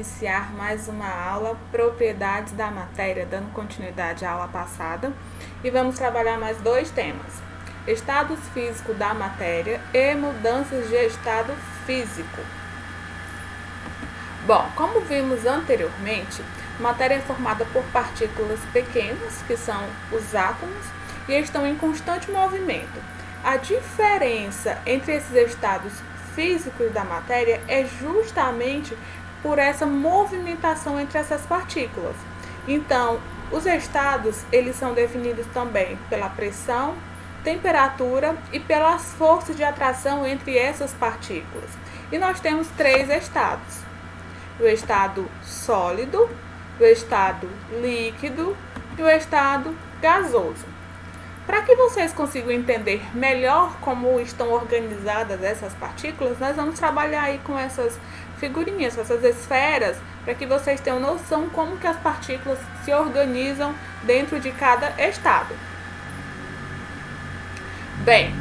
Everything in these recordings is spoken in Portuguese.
iniciar mais uma aula, propriedades da matéria, dando continuidade à aula passada. E vamos trabalhar mais dois temas: estados físicos da matéria e mudanças de estado físico. Bom, como vimos anteriormente, matéria é formada por partículas pequenas, que são os átomos, e estão em constante movimento. A diferença entre esses estados físicos da matéria é justamente por essa movimentação entre essas partículas. Então, os estados, eles são definidos também pela pressão, temperatura e pelas forças de atração entre essas partículas. E nós temos três estados: o estado sólido, o estado líquido e o estado gasoso. Para que vocês consigam entender melhor como estão organizadas essas partículas, nós vamos trabalhar aí com essas figurinhas, essas esferas, para que vocês tenham noção como que as partículas se organizam dentro de cada estado. Bem,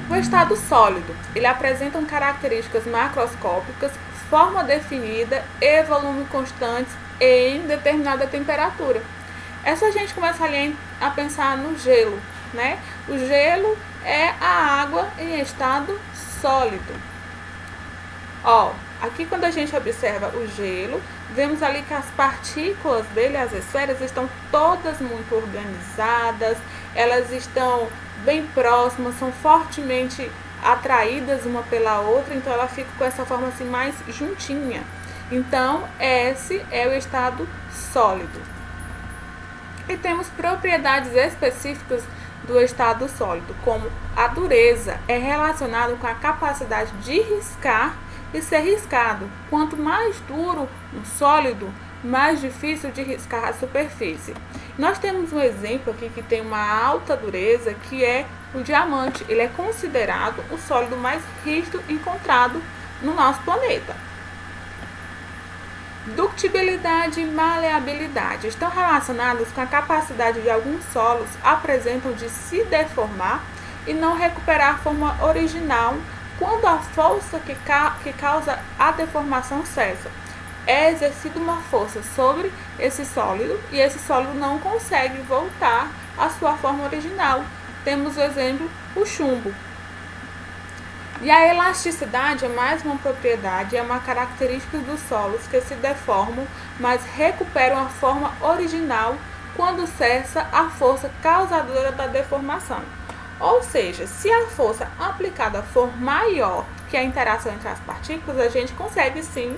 o estado sólido, ele apresenta características macroscópicas, forma definida e volume constantes em determinada temperatura. É só a gente começar ali a pensar no gelo, né? O gelo é a água em estado sólido. Ó, aqui quando a gente observa o gelo, vemos ali que as partículas dele, as esferas, estão todas muito organizadas, elas estão bem próximas, são fortemente atraídas uma pela outra, então ela fica com essa forma assim mais juntinha. Então, esse é o estado sólido. E temos propriedades específicas do estado sólido, como a dureza é relacionada com a capacidade de riscar e ser riscado. Quanto mais duro um sólido, mais difícil de riscar a superfície. Nós temos um exemplo aqui que tem uma alta dureza, que é o diamante. Ele é considerado o sólido mais rígido encontrado no nosso planeta. Ductibilidade e maleabilidade estão relacionados com a capacidade de alguns solos apresentam de se deformar e não recuperar a forma original quando a força que causa a deformação cessa. É exercida uma força sobre esse sólido e esse sólido não consegue voltar à sua forma original. Temos o exemplo, o chumbo. E a elasticidade é mais uma propriedade, é uma característica dos solos que se deformam, mas recuperam a forma original quando cessa a força causadora da deformação. Ou seja, se a força aplicada for maior que a interação entre as partículas, a gente consegue sim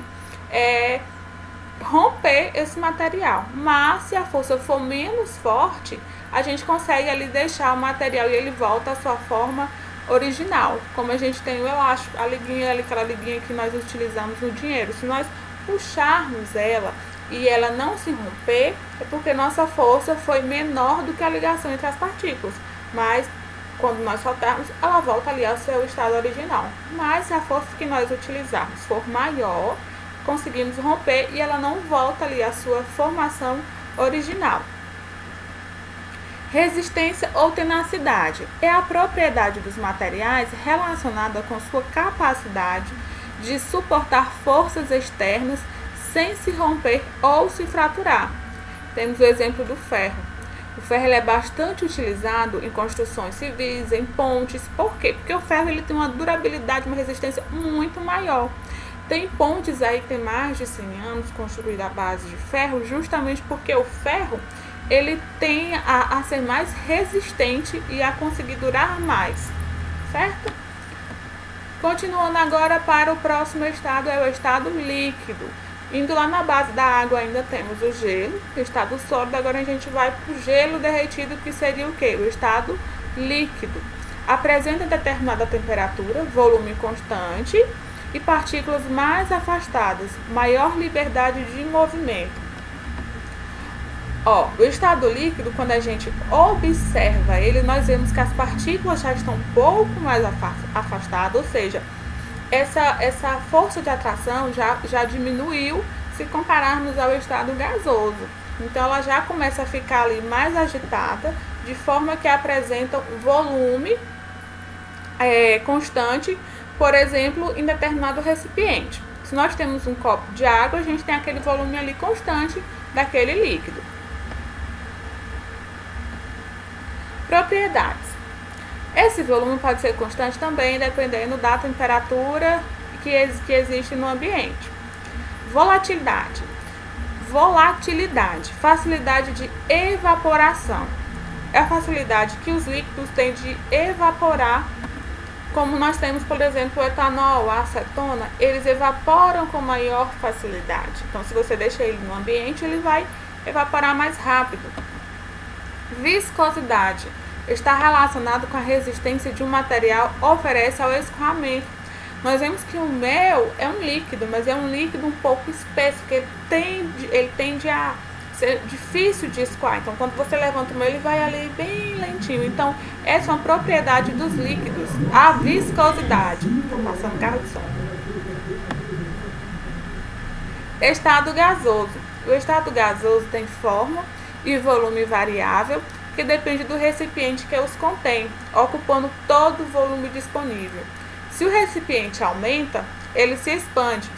romper esse material. Mas se a força for menos forte, a gente consegue ali deixar o material e ele volta à sua forma original. Como a gente tem o elástico, a liguinha ali, aquela liguinha que nós utilizamos no dinheiro. Se nós puxarmos ela e ela não se romper, é porque nossa força foi menor do que a ligação entre as partículas. Mas quando nós soltarmos, ela volta ali ao seu estado original. Mas se a força que nós utilizarmos for maior, conseguimos romper e ela não volta ali à sua formação original. Resistência ou tenacidade é a propriedade dos materiais relacionada com sua capacidade de suportar forças externas sem se romper ou se fraturar. Temos o exemplo do ferro. O ferro ele é bastante utilizado em construções civis, em pontes. Por quê? Porque o ferro ele tem uma durabilidade, uma resistência muito maior. Tem pontes aí que tem mais de 100 anos construídas à base de ferro, justamente porque o ferro ele tem a ser mais resistente e a conseguir durar mais, certo? Continuando agora para o próximo estado, é o estado líquido. Indo lá na base da água ainda temos o gelo, o estado sólido. Agora a gente vai para o gelo derretido, que seria o quê? O estado líquido. Apresenta determinada temperatura, volume constante e partículas mais afastadas, maior liberdade de movimento. Ó, o estado líquido, quando a gente observa ele, nós vemos que as partículas já estão um pouco mais afastadas, ou seja, essa força de atração já diminuiu se compararmos ao estado gasoso. Então, ela já começa a ficar ali mais agitada, de forma que apresenta volume constante, por exemplo, em determinado recipiente. Se Se nós temos um copo de água, a gente tem aquele volume ali constante daquele líquido. Propriedades. Esse volume pode ser constante também, dependendo da temperatura que existe no ambiente. Volatilidade. Volatilidade, facilidade de evaporação. É a facilidade que os líquidos têm de evaporar, como nós temos, por exemplo, o etanol, a acetona, eles evaporam com maior facilidade. Então, se você deixa ele no ambiente, ele vai evaporar mais rápido. Viscosidade. Está relacionado com a resistência de um material oferece ao escoamento. Nós vemos que o mel é um líquido, mas é um líquido um pouco espesso, que ele tende a ser difícil de escoar. Então, quando você levanta o mel, ele vai ali bem lentinho. Então, essa é uma propriedade dos líquidos, a viscosidade. Estou passando carro de som. Estado gasoso. O estado gasoso tem forma e volume variável, que depende do recipiente que os contém, ocupando todo o volume disponível. Se o recipiente aumenta, ele se expande.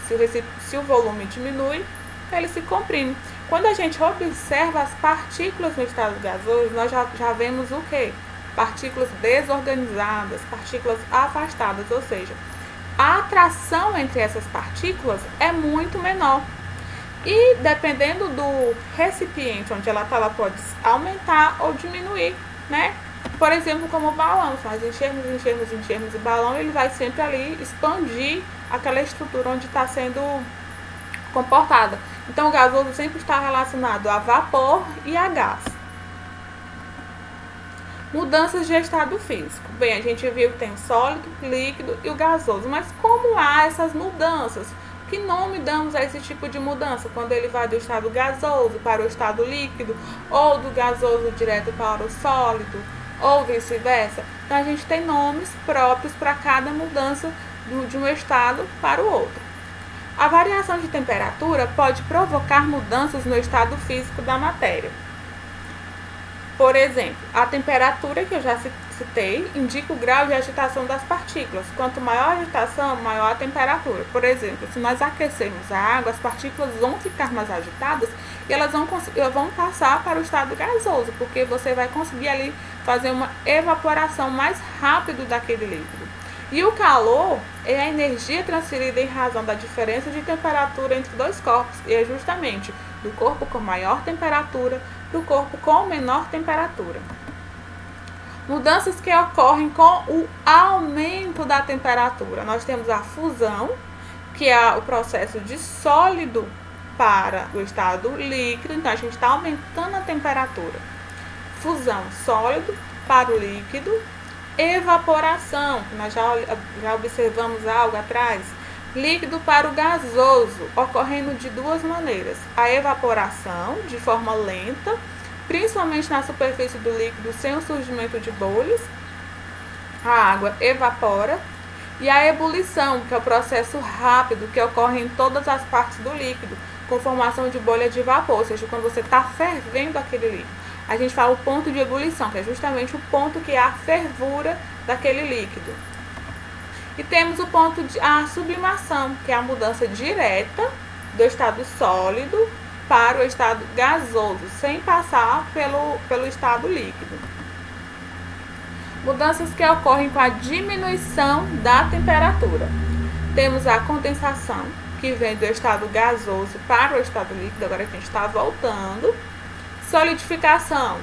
Se o volume diminui, ele se comprime. Quando a gente observa as partículas no estado gasoso, nós já vemos o quê? Partículas desorganizadas, partículas afastadas, ou seja, a atração entre essas partículas é muito menor. E dependendo do recipiente onde ela está, ela pode aumentar ou diminuir, né? Por exemplo, como o balão, se nós enchermos o balão, ele vai sempre ali expandir aquela estrutura onde está sendo comportada. Então, o gasoso sempre está relacionado a vapor e a gás. Mudanças de estado físico. Bem, a gente viu que tem o sólido, líquido e o gasoso, mas como há essas mudanças? Que nome damos a esse tipo de mudança? Quando ele vai do estado gasoso para o estado líquido, ou do gasoso direto para o sólido, ou vice-versa. Então, a gente tem nomes próprios para cada mudança de um estado para o outro. A variação de temperatura pode provocar mudanças no estado físico da matéria. Por exemplo, a temperatura que eu já citei indica o grau de agitação das partículas. Quanto maior a agitação, maior a temperatura. Por exemplo, se nós aquecermos a água, as partículas vão ficar mais agitadas e elas vão passar para o estado gasoso, porque você vai conseguir ali fazer uma evaporação mais rápido daquele líquido. E o calor é a energia transferida em razão da diferença de temperatura entre dois corpos, e é justamente do corpo com maior temperatura para o corpo com menor temperatura. Mudanças que ocorrem com o aumento da temperatura. Nós temos a fusão, que é o processo de sólido para o estado líquido, então a gente está aumentando a temperatura. Fusão, sólido para o líquido. Evaporação, que nós já observamos algo atrás, líquido para o gasoso, ocorrendo de duas maneiras. A evaporação, de forma lenta, principalmente na superfície do líquido, sem o surgimento de bolhas, a água evapora. E a ebulição, que é o processo rápido que ocorre em todas as partes do líquido, com formação de bolha de vapor, ou seja, quando você está fervendo aquele líquido. A gente fala o ponto de ebulição, que é justamente o ponto que há a fervura daquele líquido. E temos o ponto de a sublimação, que é a mudança direta do estado sólido para o estado gasoso, sem passar pelo estado líquido. Mudanças que ocorrem com a diminuição da temperatura. Temos a condensação, que vem do estado gasoso para o estado líquido, agora a gente está voltando. Solidificação,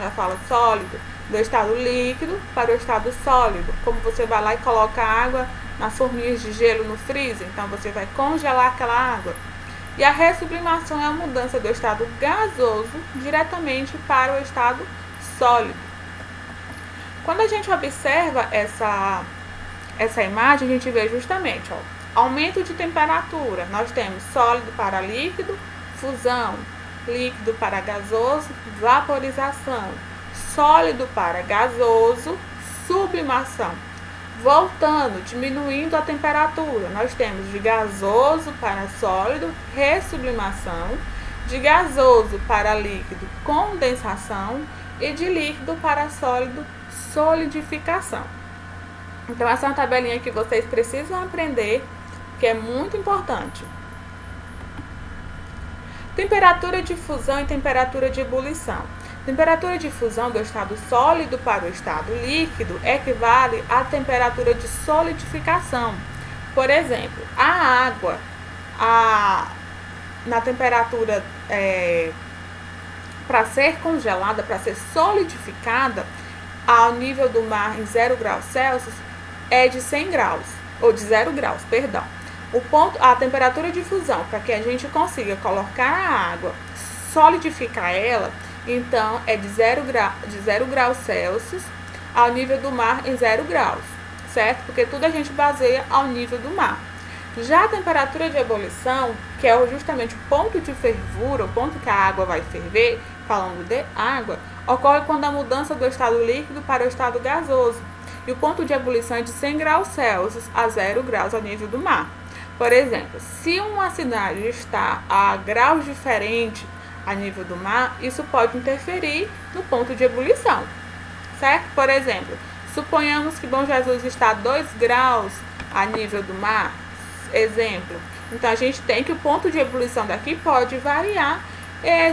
já fala sólido, do estado líquido para o estado sólido. Como você vai lá e coloca água nas forminhas de gelo no freezer, então você vai congelar aquela água. E a ressublimação é a mudança do estado gasoso diretamente para o estado sólido. Quando a gente observa essa imagem, a gente vê justamente, aumento de temperatura. Nós temos sólido para líquido, fusão, líquido para gasoso, vaporização, sólido para gasoso, sublimação. Voltando, diminuindo a temperatura, nós temos de gasoso para sólido, ressublimação, de gasoso para líquido, condensação, e de líquido para sólido, solidificação. Então, essa é uma tabelinha que vocês precisam aprender que é muito importante. Temperatura de fusão e temperatura de ebulição. Temperatura de fusão do estado sólido para o estado líquido equivale à temperatura de solidificação. Por exemplo, a água na temperatura para ser congelada, para ser solidificada ao nível do mar em 0 graus Celsius é de 100 graus, ou de 0 graus, perdão. A temperatura de fusão, para que a gente consiga colocar a água, solidificar ela, então é de 0 graus Celsius ao nível do mar em 0 graus, certo? Porque tudo a gente baseia ao nível do mar. Já a temperatura de ebulição, que é justamente o ponto de fervura, o ponto que a água vai ferver, falando de água, ocorre quando a mudança do estado líquido para o estado gasoso. E o ponto de ebulição é de 100 graus Celsius a 0 graus ao nível do mar. Por exemplo, se uma cidade está a graus diferentes a nível do mar, isso pode interferir no ponto de ebulição, certo? Por exemplo, suponhamos que Bom Jesus está a 2 graus a nível do mar, exemplo. Então, a gente tem que o ponto de ebulição daqui pode variar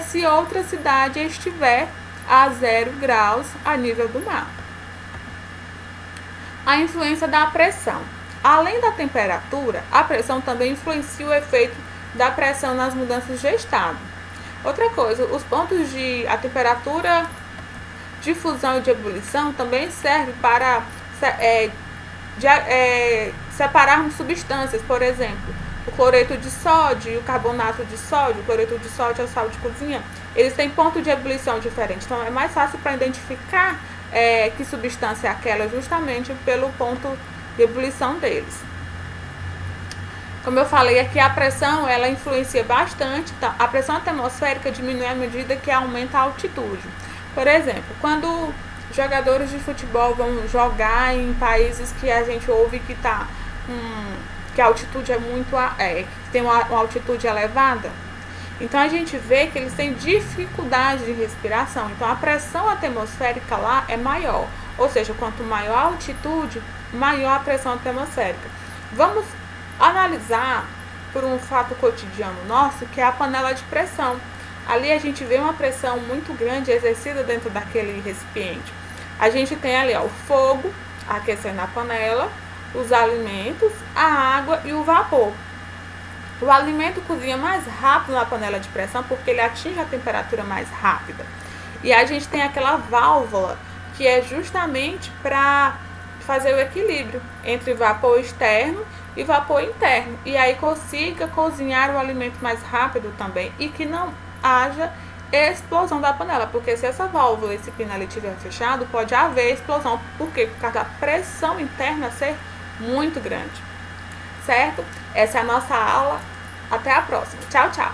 se outra cidade estiver a 0 graus a nível do mar. A influência da pressão. Além da temperatura, a pressão também influencia o efeito da pressão nas mudanças de estado. Outra coisa, a temperatura de fusão e de ebulição também serve para separarmos substâncias, por exemplo, o cloreto de sódio e o carbonato de sódio. O cloreto de sódio é o sal de cozinha, eles têm ponto de ebulição diferente, então é mais fácil para identificar que substância é aquela justamente pelo ponto de ebulição deles. Como eu falei aqui, a pressão ela influencia bastante. Então, a pressão atmosférica diminui à medida que aumenta a altitude. Por exemplo, quando jogadores de futebol vão jogar em países que a gente ouve que que a altitude é muito que tem uma altitude elevada, então a gente vê que eles têm dificuldade de respiração. Então a pressão atmosférica lá é maior, ou seja, quanto maior a altitude, maior a pressão atmosférica. Vamos analisar por um fato cotidiano nosso, que é a panela de pressão. Ali a gente vê uma pressão muito grande exercida dentro daquele recipiente. A gente tem ali o fogo aquecendo a panela, os alimentos, a água e o vapor. O alimento cozinha mais rápido na panela de pressão porque ele atinge a temperatura mais rápida. E a gente tem aquela válvula que é justamente para fazer o equilíbrio entre vapor externo e vapor interno. E aí consiga cozinhar o alimento mais rápido também e que não haja explosão da panela. Porque se essa válvula, esse pino ali estiver fechado, pode haver explosão. Por quê? Por causa da pressão interna ser muito grande. Certo? Essa é a nossa aula. Até a próxima. Tchau, tchau.